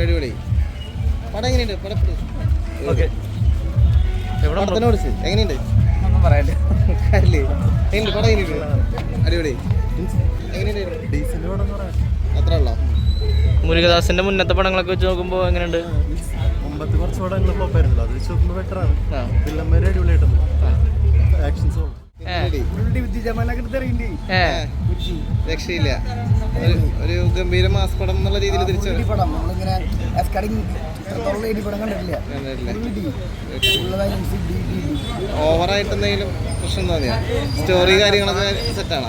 അടിപൊളി. പടം എങ്ങനെയുണ്ട്? ഓക്കെ. പടത്തിനെ കുറിച്ച് എങ്ങനെയുണ്ട്? ഒന്നും പറയാനില്ല. എങ്ങനെയുണ്ട് പടം? എങ്ങനെയുണ്ട്? അടിപൊളി. എങ്ങനെയുണ്ട്? അത്ര ഉള്ളോ? മുരുകദാസിന്റെ മുന്നത്തെ പടങ്ങളൊക്കെ വെച്ച് നോക്കുമ്പോൾ എങ്ങനെയുണ്ട്? മുമ്പത്തെ കുറച്ച് പടങ്ങൾ ഫ്ലോപ്പായിരുന്നല്ലോ, അത് വെച്ച് നോക്കുമ്പോൾ ബെറ്ററാണ്. വില്ലന്മാരെ അടിപൊളിയായിട്ടുണ്ട്. ആക്ഷൻസും രക്ഷയില്ല. ഒരു ഗംഭീര മാസ് പടം എന്നുള്ള രീതിയിൽ തിരിച്ചു ഓവറായിട്ട് എന്തെങ്കിലും പ്രശ്നം തോന്നിയാ? സ്റ്റോറി കാര്യങ്ങളൊക്കെ സെറ്റാണോ?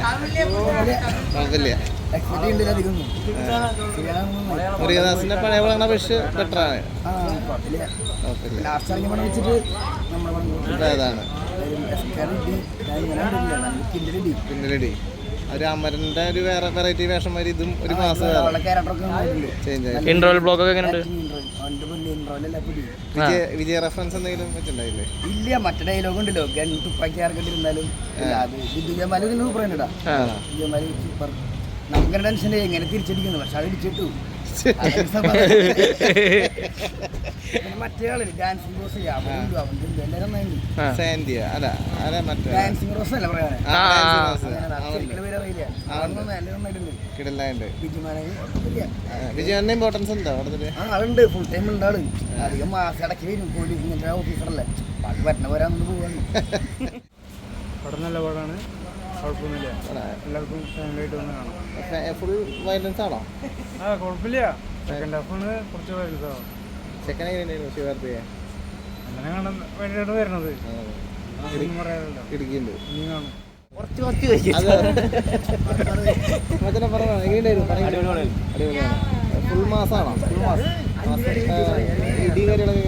കുഴപ്പമില്ല. മുരുകദാസിന്റെ പഴയ പടങ്ങളെ പക്ഷെ ബെറ്ററാണ്. അതാണ് കിണ്ടലടി. ഒരു അമരന്റെ ഒരു വേറെ വെറൈറ്റി വേഷം വരെ ഇതും ഒരു മാസം ഇന്റർവൽ ബ്ലോക്ക് ഒക്കെ എങ്ങനെയുണ്ട്? വിജയ റെഫറൻസ് എന്തെങ്കിലും വെച്ചിട്ടുണ്ടായില്ലേ? ഇല്ല, മറ്റേ ഡയലോഗ് ഉണ്ടല്ലോ, ഗൺ തുപ്പാക്കി ആർക്കിട്ടിരുന്നാലും നമുക്കൊരു ടെൻഷൻ എങ്ങനെ തിരിച്ചടിക്കുന്നു, പക്ഷെ അത് ഇടിച്ചിട്ടു. മറ്റേ ആള് ഡാൻസിംഗ് റോസ് ഡാൻസിംഗ് റോസ് അല്ല പറയാൻ വിജയന്റെ ഇമ്പോർട്ടൻസ് ഉണ്ടോ അവിടെ? ആളുണ്ട്, ഫുൾ ടൈം ഉണ്ട് ആള്. അധികം മാസം ഇടയ്ക്ക് വരും, പോലീസ് ഇങ്ങനത്തെ ഓഫീസറല്ലേ, ബാക്കി പറ്റുന്ന പോലെ അങ്ങോട്ട് പോവാണ്. പടം നല്ല പടമാണ്, കുഴപ്പമൊന്നുമില്ല. എല്ലാവർക്കും ഫാമിലിയായിട്ട് വന്ന് കാണാം. ഫുൾ വയലൻസ് ആണോ? കുഴപ്പമില്ല. സെക്കൻഡ് ഹാഫാണ് കുറച്ച് വയലൻസ് ആവും. സെക്കൻഡ് എങ്ങനെയായിരുന്നു ശിവാർത്തിയെ? അങ്ങനെ കാണാൻ വേണ്ടിയിട്ടാണ് വരുന്നത്. പറയാനല്ലോ, ഇടുക്കിയുണ്ട്. നീ കാണും. ഫുൾ മാസാണോ? ഫുൾ മാസം ഇടി കാര്യങ്ങളൊക്കെ